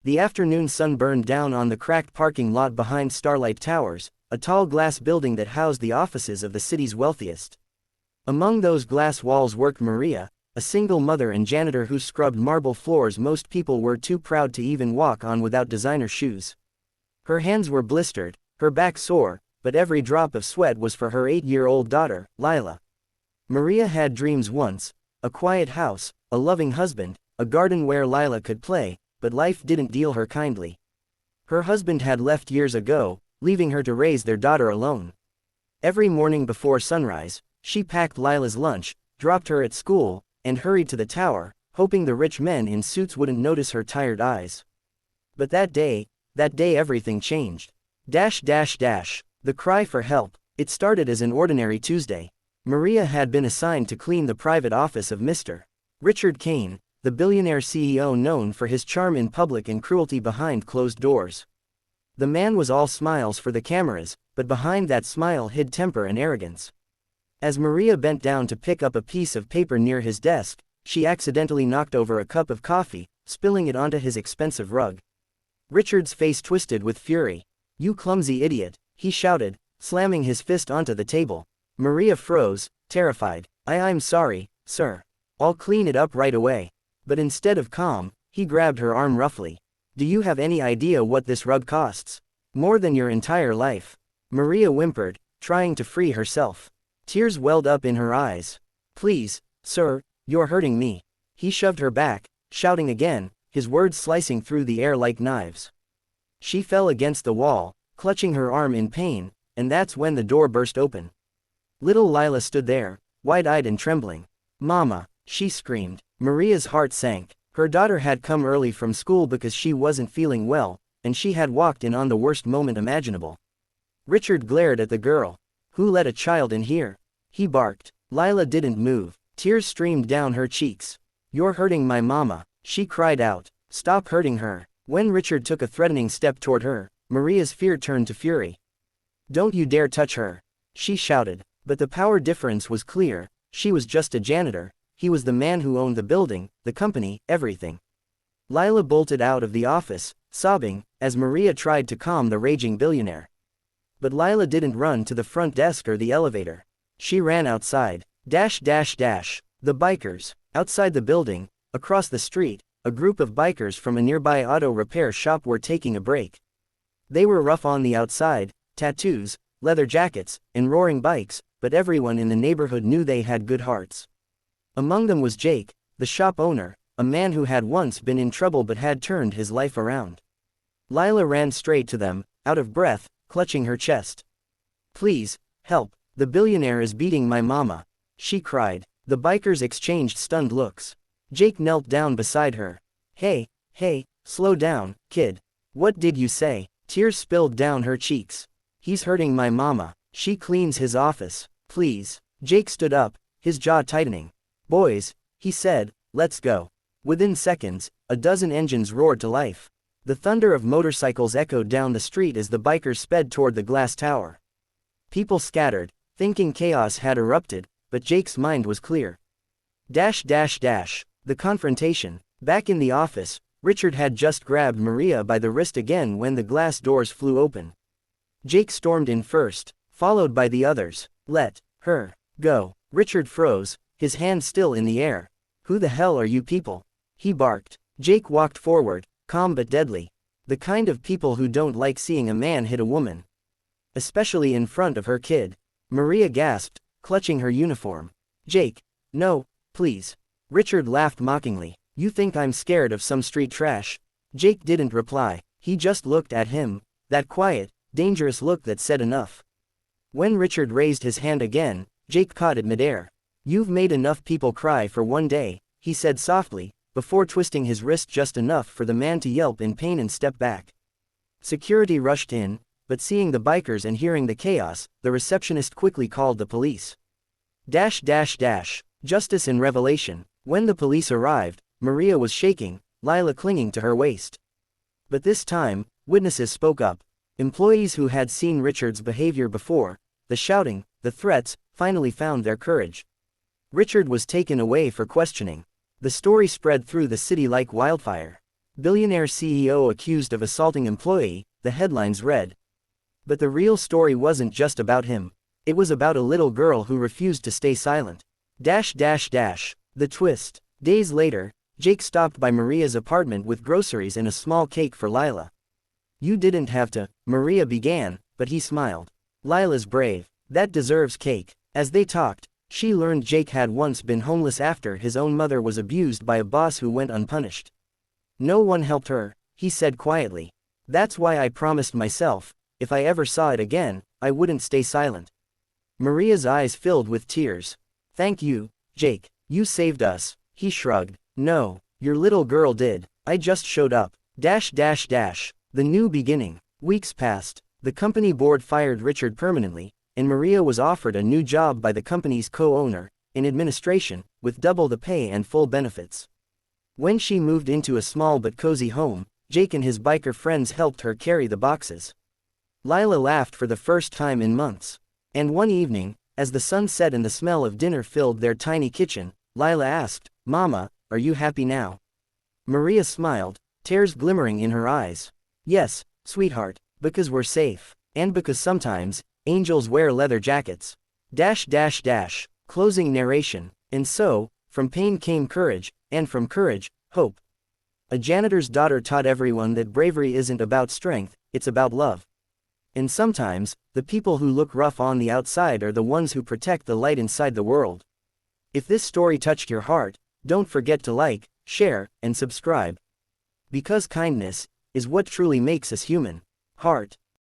The afternoon sun burned down on the cracked parking lot behind Starlight Towers, a tall glass building that housed the offices of the city's wealthiest. Among those glass walls worked Maria, a single mother and janitor who scrubbed marble floors most people were too proud to even walk on without designer shoes. Her hands were blistered, her back sore, but every drop of sweat was for her 8-year-old daughter, Lila. Maria had dreams once: a quiet house, a loving husband, a garden where Lila could play, but life didn't deal her kindly. Her husband had left years ago, leaving her to raise their daughter alone. Every morning before sunrise, she packed Lila's lunch, dropped her at school, and hurried to the tower, hoping the rich men in suits wouldn't notice her tired eyes. But that day everything changed. The cry for help. It started as an ordinary Tuesday. Maria had been assigned to clean the private office of Mr. Richard Kane, the billionaire CEO known for his charm in public and cruelty behind closed doors. The man was all smiles for the cameras, but behind that smile hid temper and arrogance. As Maria bent down to pick up a piece of paper near his desk, she accidentally knocked over a cup of coffee, spilling it onto his expensive rug. Richard's face twisted with fury. "You clumsy idiot," he shouted, slamming his fist onto the table. Maria froze, terrified. I'm sorry, sir. I'll clean it up right away." But instead of calm, he grabbed her arm roughly. "Do you have any idea what this rug costs? More than your entire life." Maria whimpered, trying to free herself. Tears welled up in her eyes. "Please, sir, you're hurting me." He shoved her back, shouting again, his words slicing through the air like knives. She fell against the wall, clutching her arm in pain, and that's when the door burst open. Little Lila stood there, wide-eyed and trembling. "Mama," she screamed. Maria's heart sank. Her daughter had come early from school because she wasn't feeling well, and she had walked in on the worst moment imaginable. Richard glared at the girl. "Who let a child in here?" he barked. Lila didn't move. Tears streamed down her cheeks. "You're hurting my mama," she cried out. "Stop hurting her." When Richard took a threatening step toward her, Maria's fear turned to fury. "Don't you dare touch her," she shouted. But the power difference was clear. She was just a janitor. He was the man who owned the building, the company, everything. Lila bolted out of the office, sobbing, as Maria tried to calm the raging billionaire. But Lila didn't run to the front desk or the elevator. She ran outside. The bikers. Outside the building, across the street, a group of bikers from a nearby auto repair shop were taking a break. They were rough on the outside, tattoos, leather jackets, and roaring bikes, but everyone in the neighborhood knew they had good hearts. Among them was Jake, the shop owner, a man who had once been in trouble but had turned his life around. Lila ran straight to them, out of breath, clutching her chest. "Please, help, the billionaire is beating my mama," she cried. The bikers exchanged stunned looks. Jake knelt down beside her. Hey, slow down, kid. What did you say?" Tears spilled down her cheeks. "He's hurting my mama. She cleans his office. Please." Jake stood up, his jaw tightening. "Boys," he said, "let's go." Within seconds, a dozen engines roared to life. The thunder of motorcycles echoed down the street as the bikers sped toward the glass tower. People scattered, thinking chaos had erupted, but Jake's mind was clear. The confrontation. Back in the office, Richard had just grabbed Maria by the wrist again when the glass doors flew open. Jake stormed in first, followed by the others. "Let her go." Richard froze, his hand still in the air. "Who the hell are you people?" he barked. Jake walked forward, calm but deadly. The kind of people who don't like seeing a man hit a woman. Especially in front of her kid. Maria gasped, clutching her uniform. "Jake, no, please." Richard laughed mockingly. "You think I'm scared of some street trash?" Jake didn't reply. He just looked at him, that quiet, dangerous look that said enough. When Richard raised his hand again, Jake caught it midair. "You've made enough people cry for one day," he said softly, before twisting his wrist just enough for the man to yelp in pain and step back. Security rushed in, but seeing the bikers and hearing the chaos, the receptionist quickly called the police. Justice and revelation. When the police arrived, Maria was shaking, Lila clinging to her waist. But this time, witnesses spoke up. Employees who had seen Richard's behavior before, the shouting, the threats, finally found their courage. Richard was taken away for questioning. The story spread through the city like wildfire. Billionaire CEO accused of assaulting employee, the headlines read. But the real story wasn't just about him. It was about a little girl who refused to stay silent. The twist. Days later, Jake stopped by Maria's apartment with groceries and a small cake for Lila. You didn't have to, Maria began, but he smiled. Lila's brave. That deserves cake. As they talked, she learned Jake had once been homeless after his own mother was abused by a boss who went unpunished. No one helped her, he said quietly. That's why I promised myself, if I ever saw it again, I wouldn't stay silent. Maria's eyes filled with tears. Thank you, Jake. You saved us. He shrugged. No, your little girl did. I just showed up. The new beginning. Weeks passed. The company board fired Richard permanently, and Maria was offered a new job by the company's co-owner, in administration, with double the pay and full benefits. When she moved into a small but cozy home, Jake and his biker friends helped her carry the boxes. Lila laughed for the first time in months. And one evening, as the sun set and the smell of dinner filled their tiny kitchen, Lila asked, Mama, are you happy now? Maria smiled, tears glimmering in her eyes. Yes, sweetheart, because we're safe. And because sometimes, angels wear leather jackets. Closing narration. And so, from pain came courage, and from courage, hope. A janitor's daughter taught everyone that bravery isn't about strength, it's about love. And sometimes, the people who look rough on the outside are the ones who protect the light inside the world. If this story touched your heart, don't forget to like, share, and subscribe. Because kindness is what truly makes us human. Heart.